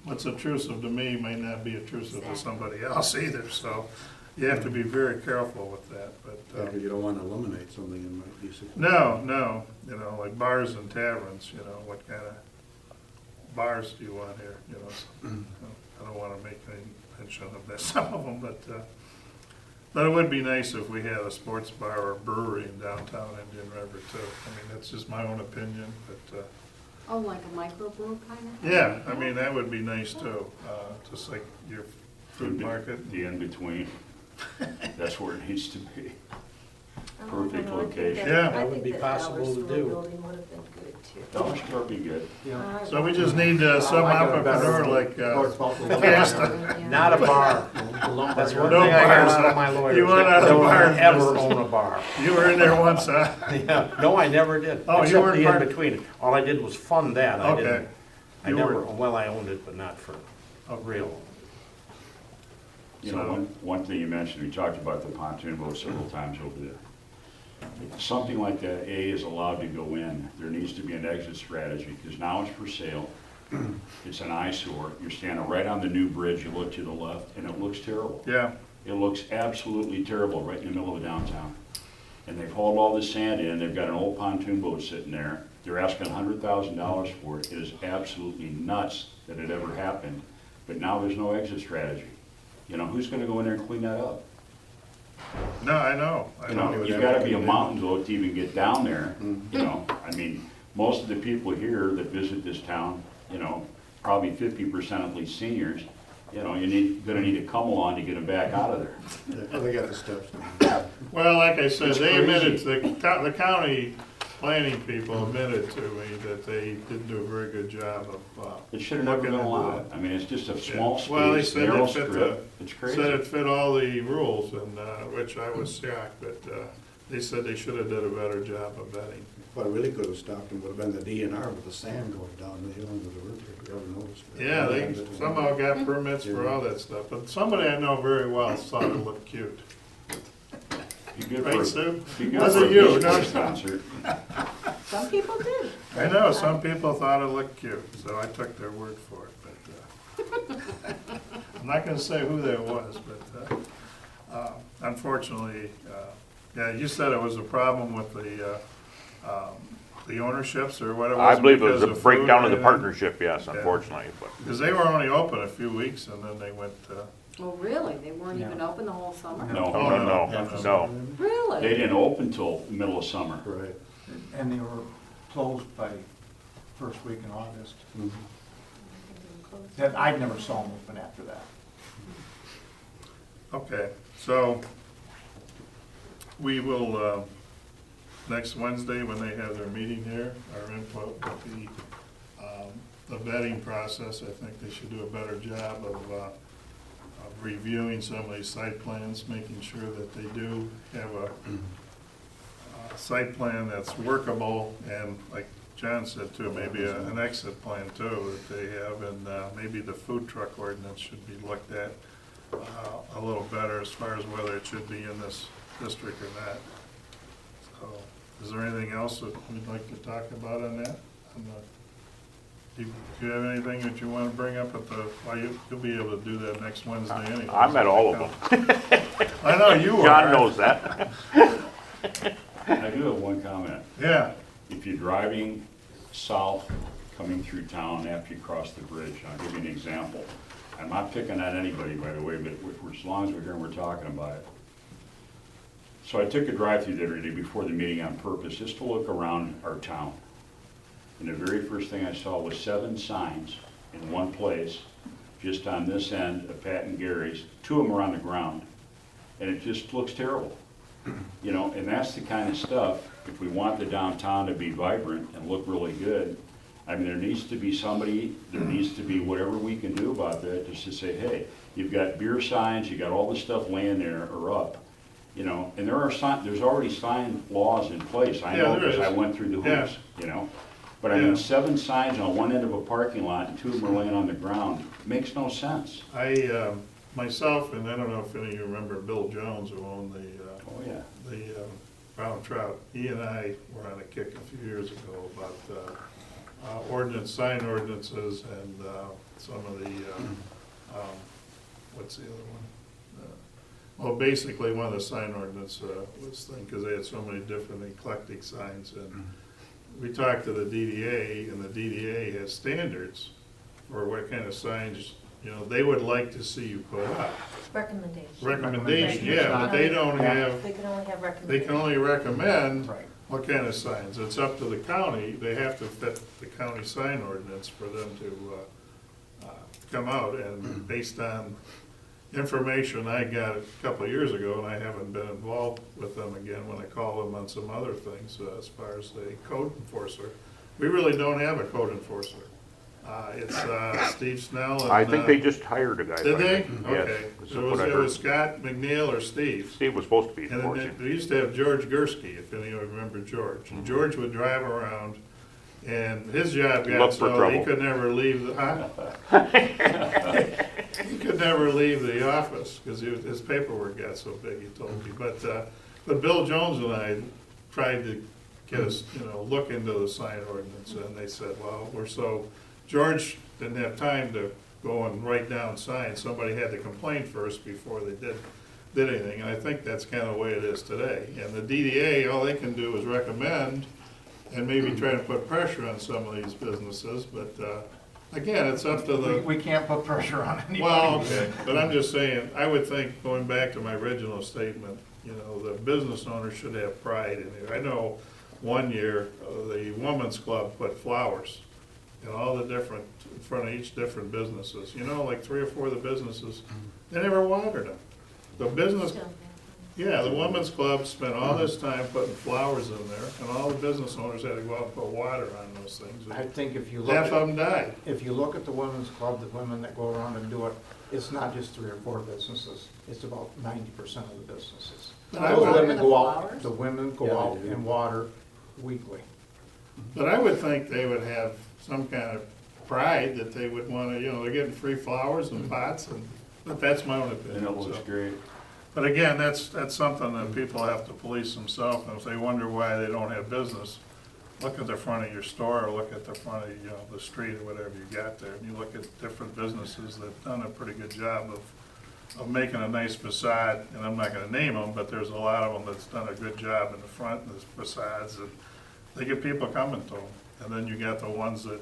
What's obtrusive to me may not be obtrusive to somebody else either, so you have to be very careful with that, but. Because you don't want to eliminate something that might be successful. No, like bars and taverns, what kind of bars do you want here, I don't wanna make any mention of that, some of them, but it would be nice if we had a sports bar or brewery in downtown Indian River too. I mean, that's just my own opinion, but, Oh, like a microbrew kind of thing? yeah, I mean, that would be nice too, just like your fruit market. The in-between, that's where it needs to be. I Perfect know, I think location. Yeah. I That would think be that dollar possible to store do. building would have been good too. Dollar store would be good. Yeah. So we just need some I got a better entrepreneur one. like, Lord, about the Casta. Not a bar. the lumber That's yard. one No thing I bars, got out of huh? my lawyers. You went out of the Don't bar ever business. own a bar. You were in there once, huh? Yeah, no, I never did. Oh, you Except weren't the part- in-between. All I did was fund that. I Okay. didn't, I You never, were- well, I owned it, but not for Okay. real. You know, So- one thing you mentioned, we talked about the pontoon boat several times over there. Something like that, A, is allowed to go in. There needs to be an exit strategy, because now it's for sale. It's an eyesore. You're standing right on the new bridge, you look to the left, and it looks terrible. Yeah, It looks absolutely terrible right in the middle of downtown. And they've hauled all this sand in, they've got an old pontoon boat sitting there. They're asking $100,000 for it. It is absolutely nuts that it ever happened. But now there's no exit strategy. Who's gonna go in there and clean that up? no, I know. You've gotta be a mountain goat to even get down there, I mean, most of the people here that visit this town, probably 50% at least seniors, gonna need to come along to get them back out of there. Yeah, they got the steps. Well, like I said, It's they admitted, crazy. the county planning people admitted to me that they didn't do a very good job of, It should have never looking been into allowed. that. I mean, it's just a small Yeah. Well, they space, said narrow it fit strip, it's said crazy. it fit all the rules, and, which I was shocked, but, they said they should have did a better job of vetting. What really could have stopped them would have been the DNR with the sand going down the hill into the river, if you ever noticed. Yeah, they somehow got permits for all that stuff, but somebody I know very well thought it looked cute. Be good Right, for, Sue? be good Was for a it you? Beach No. Boys concert. Some people did. I know, some people thought it looked cute, so I took their word for it, but, I'm not gonna say who that was, but, unfortunately, yeah, you said it was a problem with the the ownerships or what it was? I believe it was a because of breakdown food of the or anything? partnership, yes, Yeah. unfortunately, but. Because they were only open a few weeks and then they went, Oh, really? They weren't even Yeah. open the whole summer? No, Oh, No. Really? they didn't open till middle of summer. Right. And they were closed by first week in August. Mhm. That, I never saw them open after that. okay, so we will, next Wednesday when they have their meeting here, our input with the vetting process. I think they should do a better job of reviewing some of these site plans, making sure that they do have a site plan that's workable, and like John said too, maybe an exit plan too that they have, and maybe the food truck ordinance should be looked at a little better as far as whether it should be in this district or not. So, is there anything else that we'd like to talk about on that? Do you have anything that you want to bring up at the, well, you'll be able to do that next Wednesday anyway. I'm at all of them. I know you are. John knows that. I do have one comment. Yeah, If you're driving south, coming through town after you cross the bridge, I'll give you an example. I'm not picking on anybody, by the way, but as long as we're here and we're talking about it. So I took a drive-through the other day before the meeting on purpose, just to look around our town. And the very first thing I saw was 7 signs in one place, just on this end of Pat and Gary's. 2 of them are on the ground, and it just looks terrible. You know, and that's the kind of stuff, if we want the downtown to be vibrant and look really good, I mean, there needs to be somebody, there needs to be whatever we can do about that, just to say, hey, you've got beer signs, you got all this stuff laying there or up, you know, and there's already sign laws in place. I Yeah, know there because I is. went through the Yeah. hoops, you know. But I Yeah. mean, 7 signs on one end of a parking lot and 2 of them are laying on the ground, makes no sense. I, myself, and I don't know if any of you remember Bill Jones, who owned Oh, yeah. the brown trout. He and I were on a kick a few years ago about sign ordinances and some of the, what's the other one? Well, basically, one of the sign ordinance was because they had so many different eclectic signs, and we talked to the DDA, and the DDA has standards for what kind of signs, you know, they would like to see you put up. Recommendation. Recommendation, yeah, but they don't have, They can only have they recommendations. can only recommend Right. what kind of signs. It's up to the county, they have to fit the county sign ordinance for them to come out, and based on information I got a couple of years ago, and I haven't been involved with them again when I call them on some other things, as far as the code enforcer. We really don't have a code enforcer. It's Steve Snell and. I think they just hired a guy. Did they? finally. Yes, Okay. that's So what I it heard. was Scott McNeil or Steve? Steve was supposed to be And then enforcing. they used to have George Gursky, if any of you remember George. And George would drive around, and his job got Look for so he trouble. could never leave the, he could never leave the office, because his paperwork got so big, he told me. But Bill Jones and I tried to get us, you know, look into the sign ordinance, and they said, well, George didn't have time to go and write down signs. Somebody had to complain first before they did anything, and I think that's kind of the way it is today. And the DDA, all they can do is recommend and maybe try to put pressure on some of these businesses, but, again, it's up to the. We can't put pressure on anybody. Well, okay, but I'm just saying, I would think, going back to my original statement, you know, the business owner should have pride in it. I know one year, the women's club put flowers in all the different, in front of each different businesses. You know, like 3 or 4 of the businesses, they never watered them. The business, yeah, the women's club spent all this time putting flowers in there, and all the business owners had to go out and put water on those things. I think if you look Half at, of them died. if you look at the women's club, the women that go around and do it, it's not just 3 or 4 businesses. It's about 90% of the businesses. But I The would- women go Flowers? out, the women go Yeah, out they do. and water weekly. But I would think they would have some kind of pride that they would want to, you know, they're getting free flowers and pots, but that's my own And opinion. it looks so. great. But again, that's something that people have to police themselves, and if they wonder why they don't have business, look at the front of your store, or look at the front of, you know, the street or whatever you got there, and you look at different businesses that done a pretty good job of making a nice facade, and I'm not gonna name them, but there's a lot of them that's done a good job in the front, and the facades, and they get people coming to them. And then you got the ones that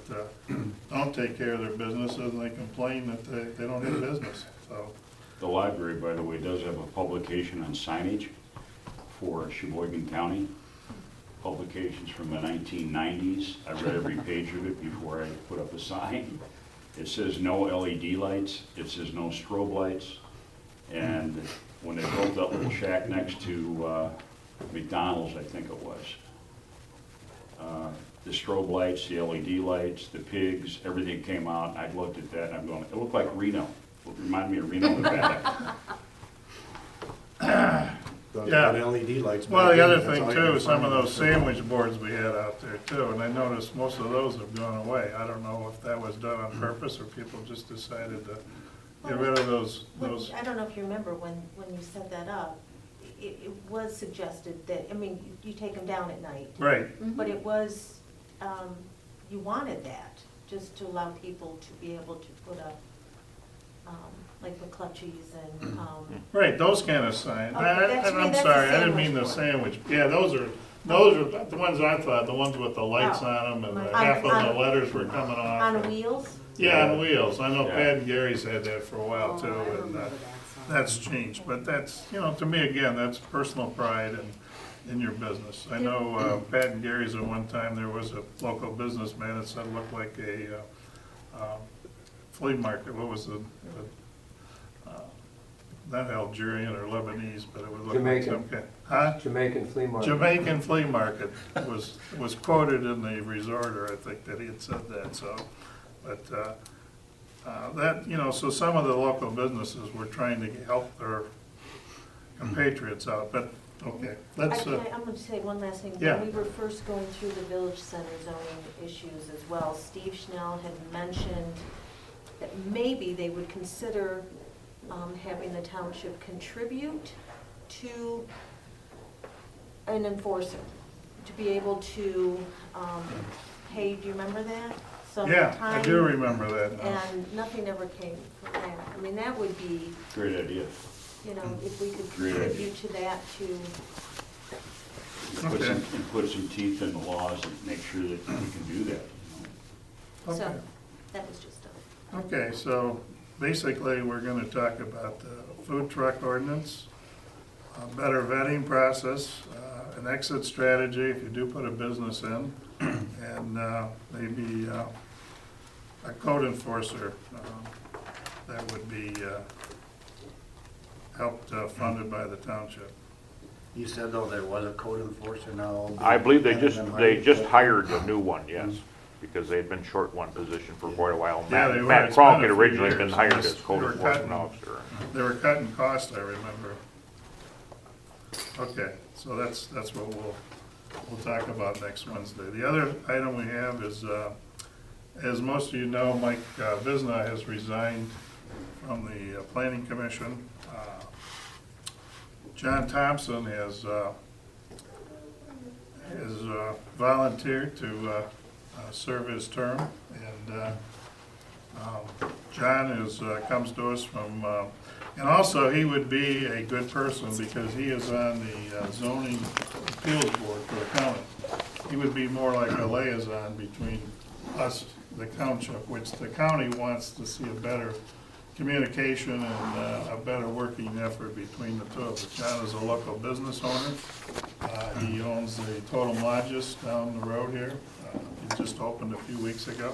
don't take care of their businesses and they complain that they don't have business, so. The library, by the way, does have a publication on signage for Cheboygan County. Publications from the 1990s. I read every page of it before I put up a sign. It says no LED lights, it says no strobe lights. And when they built that little shack next to McDonald's, I think it was, the strobe lights, the LED lights, the pigs, everything came out. I looked at that and I'm going, it looked like Reno. It reminded me of Reno, Nevada. Those Yeah. LED lights. Well, the back other then, that's thing all you too, can some of find. those sandwich boards we had out there too, and I noticed most of those have gone away. I don't know if that was done on purpose or people just decided to get rid of those. I don't know if you remember when you set that up, it was suggested that, I mean, you take them down at night. Right, But it was, you wanted that, just to allow people to be able to put up, like McClutchies and, right, those kind of signs. Okay, that- to me, I'm that's a sorry, I didn't mean the sandwich sandwich. Yeah, those are the ones I thought, the ones with the lights Oh. on them and On- half of on- the letters were coming off. on wheels. Yeah, on wheels. I know Yeah. Pat and Gary's had that for a while Oh, too, I and remember that sign. that's changed. But that's, to me, again, that's personal pride in your business. I know Pat and Gary's at one time, there was a local businessman that said it looked like a flea market. What was not Algerian or Lebanese, but it would look like some Jamaican. kind. Huh? Jamaican flea market. Jamaican flea market was quoted in the Resorter, I think, that he had said that, so, but, that, so some of the local businesses were trying to help their compatriots out, but, okay, let's, I'm gonna say one last thing. Yeah. When we were first going through the village center zoning issues as well, Steve Schnell had mentioned that maybe they would consider having the township contribute to an enforcer, to be able to pay, do you remember that? Some yeah, I time, do remember that now. And nothing ever came from that. I mean, that would be, Great idea. if we could Great idea. contribute to that to, Okay. Put some teeth in the laws and make sure that we can do that. so, Okay. that was just a. Okay, so basically, we're gonna talk about the food truck ordinance, a better vetting process, an exit strategy if you do put a business in, and maybe a code enforcer that would be helped funded by the township. You said though there was a code enforcer now. I believe they Haven't just, been they hired just yet? hired a new one, yes, because they had been short one position for quite a while. Yeah, they were. Matt It's been Kronk a had few originally been years. hired They as code were enforcement cutting- officer. They were cutting costs, I remember. Okay, so that's what we'll talk about next Wednesday. The other item we have is, as most of you know, Mike Visna has resigned from the Planning Commission. John Thompson has volunteered to serve his term, and John comes to us from, and also he would be a good person because he is on the zoning appeals board for the county. He would be more like a liaison between us, the township, which the county wants to see a better communication and a better working effort between the two of us. John is a local business owner. He owns the Total Lodges down the road here. He just opened a few weeks ago.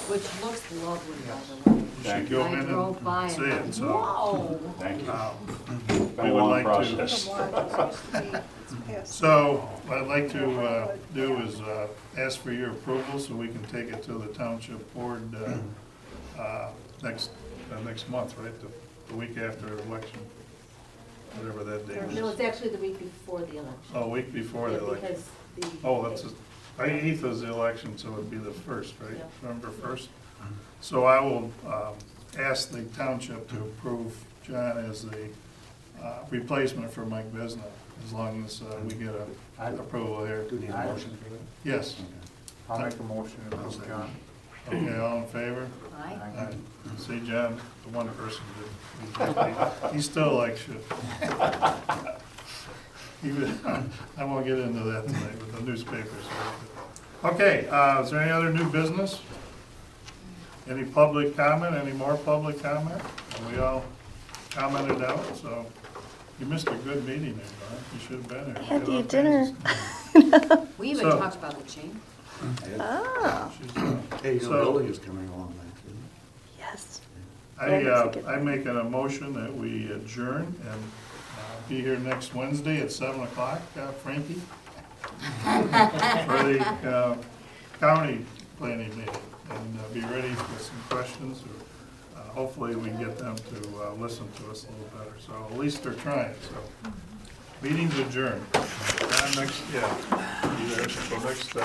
Which looks lovely, by the way. You should Thank go I in drove by and see and it, so. whoa. Thank you. We Been a would long like to, process. so what I'd like to do is ask for your approval so we can take it to the township board next month, right? The week after election, whatever that date No, is. it's actually the week before the election. Oh, week before the Yeah, election. because the. Oh, that's, 8th is the election, so it'd be the 1st, right? Yeah. November 1st? So I will ask the township to approve John as the replacement for Mike Vesna, as long as we get a approval here. Do you need a motion for that? Yes. I'll make a motion to approve John. Okay, all in favor? Aye. Aye. See, John, the one person did. He still likes you. I won't get into that tonight with the newspapers. Okay, is there any other new business? Any public comment, any more public comment? We all commented out, so you missed a good meeting there, Mark. You should have been there. Had Get to all eat dinner. kinds of We even So- talked about the chamber. Oh, stuff. Hey, your So- building is coming along nicely. yes. I make a motion that we adjourn and be here next Wednesday at 7 o'clock, Frankie, for the county planning meeting, and be ready for some questions, or hopefully we can get them to listen to us a little better, so at least they're trying, so. Meeting's adjourned. Next, yeah, be there, so next,